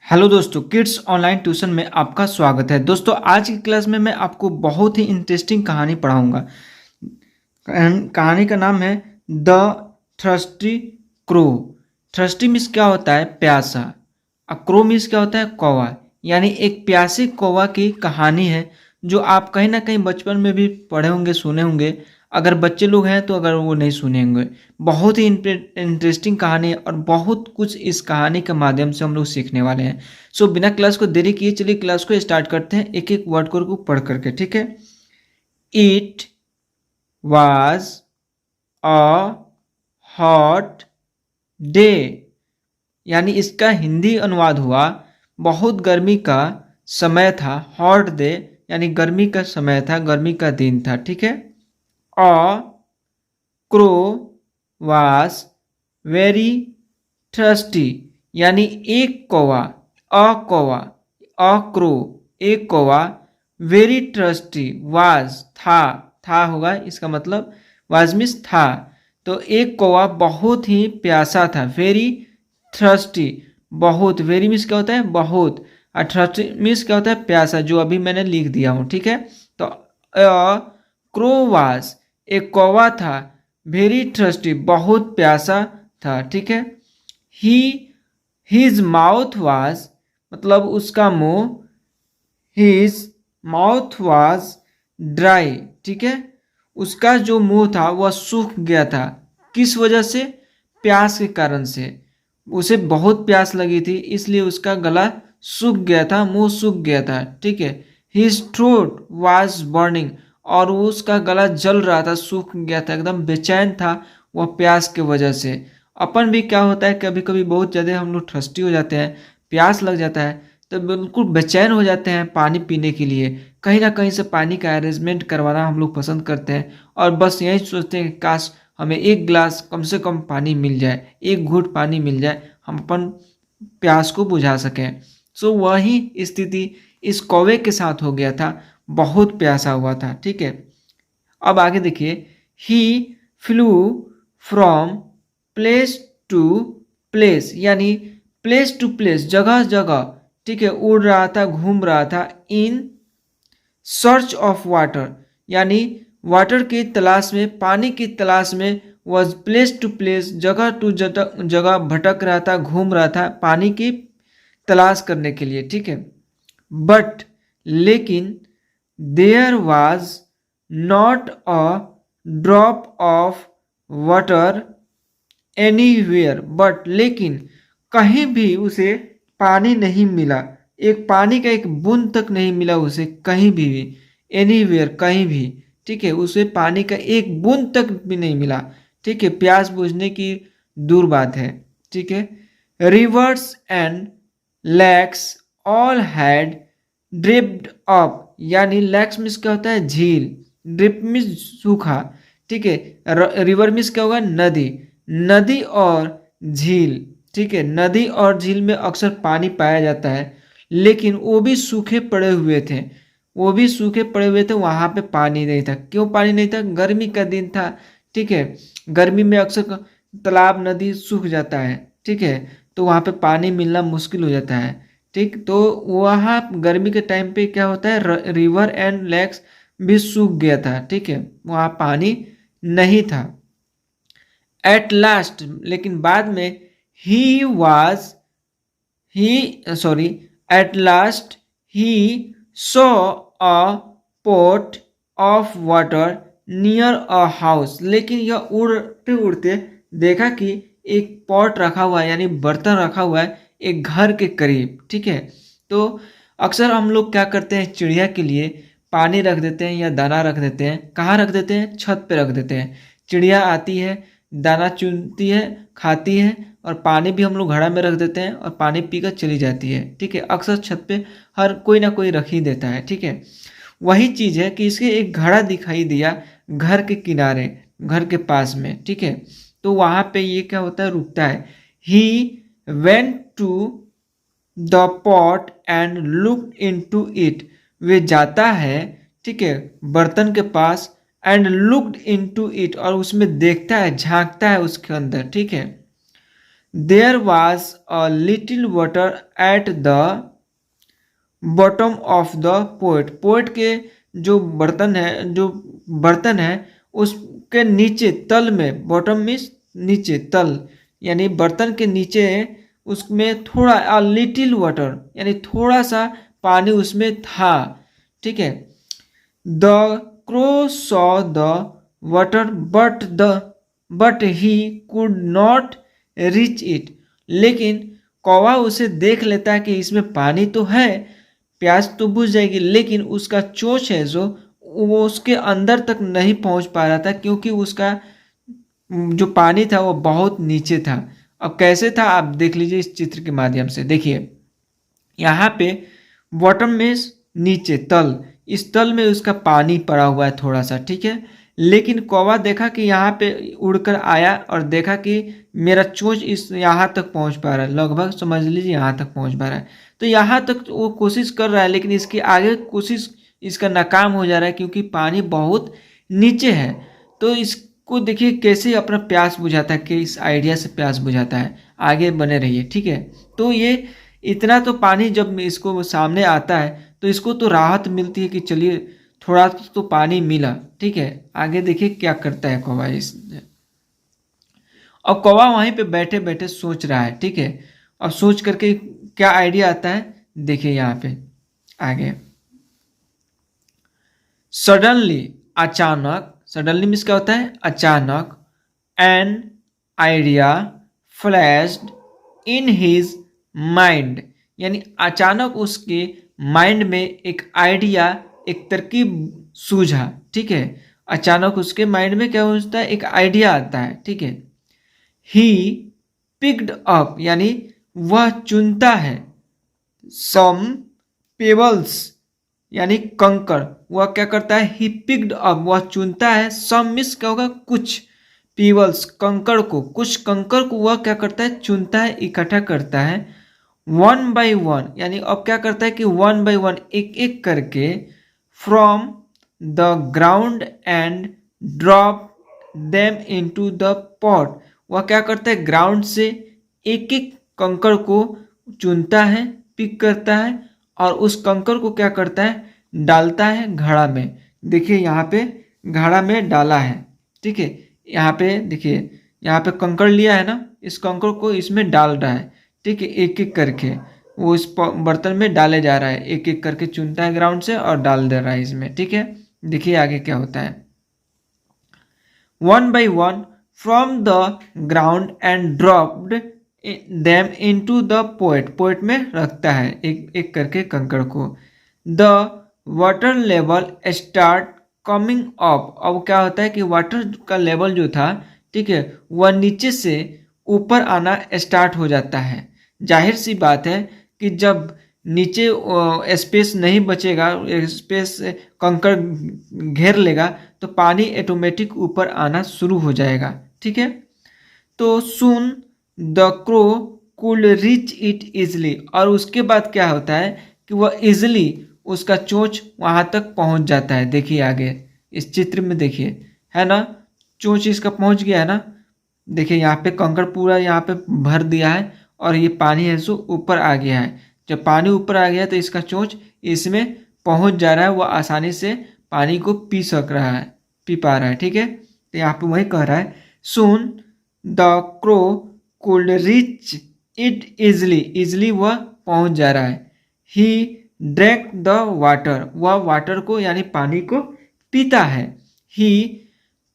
Hello दोस्तों, kids online tuition में आपका स्वागत है। दोस्तों, आज की क्लास में मैं आपको बहुत ही इंटरेस्टिंग कहानी पढ़ाऊंगा। कहानी का नाम है the thirsty crow. Thirsty means क्या होता है? प्यासा। क्रो मीन्स क्या होता है? कौवा। यानी एक प्यासे कौवा की कहानी है जो आप कहीं ना कहीं बचपन में भी पढ़े होंगे, सुने होंगे। अगर बच्चे लोग हैं तो अगर वो नहीं सुने होंगे, बहुत ही इंटरेस्टिंग कहानी है और बहुत कुछ इस कहानी के माध्यम से हम लोग सीखने वाले हैं। सो बिना क्लास को देरी किए चलिए क्लास को स्टार्ट करते हैं, एक एक वर्ड को पढ़ करके। ठीक है। It was a hot day, यानी इसका हिंदी अनुवाद हुआ बहुत गर्मी का समय था। हॉट डे यानी गर्मी का समय था, गर्मी का दिन था। ठीक है। A crow was very thirsty, यानी एक कौवा, कौवा, क्रो, एक कौवा, वेरी थर्स्टी, वाज था होगा इसका मतलब, वाज मीन्स था। तो एक कौवा बहुत ही प्यासा था। वेरी थर्स्टी, बहुत। वेरी मीन्स क्या होता है? बहुत। और थर्स्टी मीन्स क्या होता है? प्यासा, जो अभी मैंने लिख दिया हूँ। ठीक है। तो क्रो वाज, एक कौवा था, वेरी थर्स्टी, बहुत प्यासा था। ठीक है। ही हिज माउथ वाज, मतलब उसका मुंह, हिज माउथ वाज ड्राई। ठीक है। उसका जो मुंह था वह सूख गया था। किस वजह से? प्यास के कारण से। उसे बहुत प्यास लगी थी, इसलिए उसका गला सूख गया था, मुंह सूख गया था। ठीक है। हिज थ्रोट वाज बर्निंग, और उसका गला जल रहा था, सूख गया था, एकदम बेचैन था वह प्यास की वजह से। अपन भी क्या होता है, कभी कभी बहुत ज़्यादा हम लोग थर्स्टी हो जाते हैं, प्यास लग जाता है तो बिल्कुल बेचैन हो जाते हैं पानी पीने के लिए। कहीं ना कहीं से पानी का अरेंजमेंट करवाना हम लोग पसंद करते हैं और बस यही सोचते हैं कि काश हमें एक गिलास कम से कम पानी मिल जाए, एक घूंट पानी मिल जाए, हम अपन प्यास को बुझा सकें। सो वही स्थिति इस कौवे के साथ हो गया था, बहुत प्यासा हुआ था। ठीक है। अब आगे देखिए, he flew from place to place, यानी प्लेस टू प्लेस, जगह जगह। ठीक है, उड़ रहा था, घूम रहा था। इन सर्च ऑफ वाटर, यानी वाटर की तलाश में, पानी की तलाश में। वॉज प्लेस टू प्लेस, जगह टू जगह भटक रहा था, घूम रहा था पानी की तलाश करने के लिए। ठीक है। बट, लेकिन, there was not a drop of water anywhere, but, लेकिन, कहीं भी उसे पानी नहीं मिला। एक पानी का एक बूंद तक नहीं मिला उसे, कहीं भी। एनीवेयर, कहीं भी। ठीक है, उसे पानी का एक बूंद तक भी नहीं मिला। ठीक है, प्यास बुझने की दूर बात है। ठीक है। Rivers and lakes all had dripped up, यानी लेक्स मीन्स क्या होता है? झील। ड्रिप मीन्स सूखा। ठीक है। रिवर मीन्स क्या होगा? नदी। नदी और झील। ठीक है, नदी और झील में अक्सर पानी पाया जाता है, लेकिन वो भी सूखे पड़े हुए थे। वो भी सूखे पड़े हुए थे, वहां पे पानी नहीं था। क्यों पानी नहीं था? गर्मी का दिन था। ठीक है। गर्मी में अक्सर तालाब, नदी सूख जाता है। ठीक है। तो वहां पे पानी मिलना मुश्किल हो जाता है। ठीक, तो वहाँ गर्मी के टाइम पे क्या होता है, रिवर एंड लेक्स भी सूख गया था। ठीक है, वहाँ पानी नहीं था। एट लास्ट, लेकिन बाद में, he was he sorry at last he saw a pot of water near a house, लेकिन यह उड़ते उड़ते देखा कि एक पॉट रखा हुआ है, यानी बर्तन रखा हुआ है एक घर के करीब। ठीक है। तो अक्सर हम लोग क्या करते हैं, चिड़िया के लिए पानी रख देते हैं या दाना रख देते हैं। कहाँ रख देते हैं? छत पे रख देते हैं। चिड़िया आती है, दाना चुनती है, खाती है, और पानी भी हम लोग घड़ा में रख देते हैं और पानी पीकर चली जाती है। ठीक है, अक्सर छत पे हर कोई ना कोई रख ही देता है। ठीक है। वही चीज़ है कि इसके एक घड़ा दिखाई दिया घर के किनारे, घर के पास में। ठीक है। तो वहाँ पे ये क्या होता है, रुकता है। He went to the pot and look into it, वे जाता है, ठीक है, बर्तन के पास, and looked into it, और उसमें देखता है, झांकता है उसके अंदर। ठीक है। There was a little water at the bottom of the poet. Poet के जो बर्तन है उसके नीचे तल में, बॉटम मीन्स नीचे, तल यानी बर्तन के नीचे उसमें थोड़ा अ लिटिल वाटर यानी थोड़ा सा पानी उसमें था। ठीक है। The crow saw the water but he could not reach it. लेकिन कौवा उसे देख लेता है कि इसमें पानी तो है, प्यास तो बुझ जाएगी, लेकिन उसका चोंच है जो वो उसके अंदर तक नहीं पहुंच पा रहा था, क्योंकि उसका जो पानी था वो बहुत नीचे था। अब कैसे था आप देख लीजिए इस चित्र के माध्यम से। देखिए यहाँ पे बॉटम में नीचे, तल, इस तल में उसका पानी पड़ा हुआ है थोड़ा सा। ठीक है। लेकिन कौवा देखा कि यहाँ पे उड़कर आया और देखा कि मेरा चोंच इस यहाँ तक पहुँच पा रहा है, लगभग समझ लीजिए यहाँ तक पहुँच पा रहा है। तो यहाँ तक वो कोशिश कर रहा है, लेकिन इसके आगे कोशिश इसका नाकाम हो जा रहा है, क्योंकि पानी बहुत नीचे है। तो इसको देखिए कैसे अपना प्यास बुझाता है, कि इस आइडिया से प्यास बुझाता है। आगे बने रहिए। ठीक है। तो ये इतना तो पानी जब इसको सामने आता है तो इसको तो राहत मिलती है कि चलिए थोड़ा तो पानी मिला। ठीक है। आगे देखिए क्या करता है कौवा। इस और कौवा वहीं पे बैठे बैठे सोच रहा है। ठीक है। और सोच करके क्या आइडिया आता है देखिए यहाँ पे आगे। सडनली, अचानक, सडनली मीन्स क्या होता है अचानक, an idea flashed in his mind, यानी अचानक उसके माइंड में एक आइडिया, एक तरकीब सूझा। ठीक है। अचानक उसके माइंड में क्या होता है, एक आइडिया आता है। ठीक है। ही पिक्ड अप, यानी वह चुनता है, सम पेबल्स, यानी कंकड़। वह क्या करता है, ही पिक्ड अप, वह चुनता है, सम मिस क्या होगा कुछ, पीबल्स कंकड़ को, कुछ कंकड़ को वह क्या करता है चुनता है, इकट्ठा करता है, वन बाय वन, यानी अब क्या करता है कि वन बाय वन, एक एक करके, from the ground and drop them into the pot. वह क्या करता है ग्राउंड से एक एक कंकड़ को चुनता है, पिक करता है, और उस कंकड़ को क्या करता है डालता है घड़ा में। देखिए यहाँ पे घड़ा में डाला है। ठीक है। यहाँ पे देखिए, यहाँ पे कंकड़ लिया है ना, इस कंकड़ को इसमें डाल रहा है। ठीक है। एक एक करके वो इस बर्तन में डाले जा रहा है, एक एक करके चुनता है ग्राउंड से और डाल दे रहा है इसमें। ठीक है। देखिए आगे क्या होता है। One by one from the ground and dropped them into the poet, poet में रखता है एक एक करके कंकड़ को। The water level start coming up. अब क्या होता है कि वाटर का लेवल जो था, ठीक है, वह नीचे से ऊपर आना स्टार्ट हो जाता है। जाहिर सी बात है कि जब नीचे स्पेस नहीं बचेगा, स्पेस कंकड़ घेर लेगा, तो पानी ऑटोमेटिक ऊपर आना शुरू हो जाएगा। ठीक है। तो soon the crow could reach it easily, और उसके बाद क्या होता है कि वह इजली उसका चोंच वहाँ तक पहुँच जाता है। देखिए आगे इस चित्र में देखिए, है ना, चोंच इसका पहुँच गया है ना। देखिए यहाँ पे कंकड़ पूरा यहाँ पे भर दिया है और ये पानी है सो ऊपर आ गया है। जब पानी ऊपर आ गया तो इसका चोंच इसमें पहुँच जा रहा है, वह आसानी से पानी को पी पा रहा है। ठीक है। तो यहाँ पे वही कह रहा है, soon the crow could reach it easily, easily वह पहुँच जा रहा है। ही ड्रैंक द वाटर, वह वाटर को यानी पानी को पीता है। ही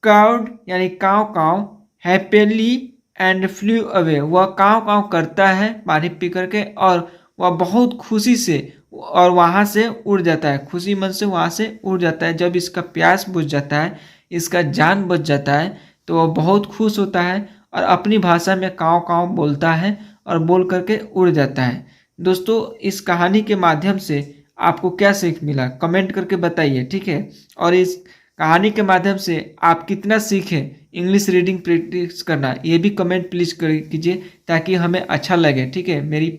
काउड यानी काव काव हैप्पीली एंड फ्लू अवे, वह काव काव करता है पानी पी करके, और वह बहुत खुशी से और वहाँ से उड़ जाता है, खुशी मन से वहाँ से उड़ जाता है। जब इसका प्यास बुझ जाता है, इसका जान बच जाता है, तो वह बहुत खुश होता है और अपनी भाषा में काव काव बोलता है और बोल करके उड़ जाता है। दोस्तों इस कहानी के माध्यम से आपको क्या सीख मिला कमेंट करके बताइए। ठीक है। और इस कहानी के माध्यम से आप कितना सीखे इंग्लिश रीडिंग प्रैक्टिस करना, ये भी कमेंट प्लीज़ कीजिए, ताकि हमें अच्छा लगे। ठीक है। मेरी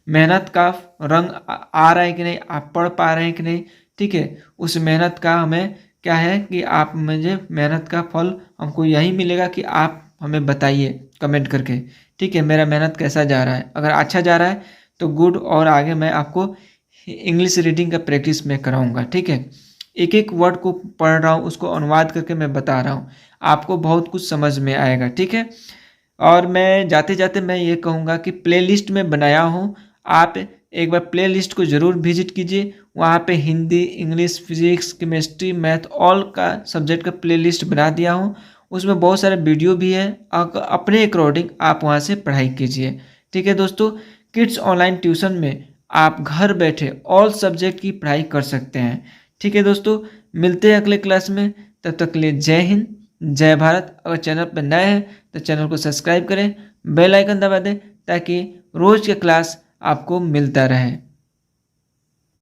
मेहनत का रंग आ रहा है कि नहीं, आप पढ़ पा रहे हैं कि नहीं। ठीक है। उस मेहनत का हमें क्या है कि आप मुझे मेहनत का फल हमको यही मिलेगा कि आप हमें बताइए कमेंट करके। ठीक है, मेरा मेहनत कैसा जा रहा है। अगर अच्छा जा रहा है तो गुड, और आगे मैं आपको इंग्लिश रीडिंग का प्रैक्टिस मैं कराऊंगा। ठीक है, एक एक वर्ड को पढ़ रहा हूँ, उसको अनुवाद करके मैं बता रहा हूँ, आपको बहुत कुछ समझ में आएगा। ठीक है, और मैं जाते जाते मैं ये कहूँगा कि प्लेलिस्ट में बनाया हूँ, आप एक बार प्लेलिस्ट को ज़रूर विजिट कीजिए। वहाँ पे Hindi, English, physics, chemistry, math all का सब्जेक्ट का प्लेलिस्ट बना दिया हूँ। उसमें बहुत सारे वीडियो भी है, अपने अकॉर्डिंग आप वहाँ से पढ़ाई कीजिए। ठीक है दोस्तों, किड्स ऑनलाइन ट्यूशन में आप घर बैठे ऑल सब्जेक्ट की पढ़ाई कर सकते हैं। ठीक है दोस्तों, मिलते हैं अगले क्लास में। तब तक के लिए जय हिंद, जय भारत। अगर चैनल पर नए हैं तो चैनल को सब्सक्राइब करें, बेल आइकन दबा दें ताकि रोज के क्लास आपको मिलता रहे।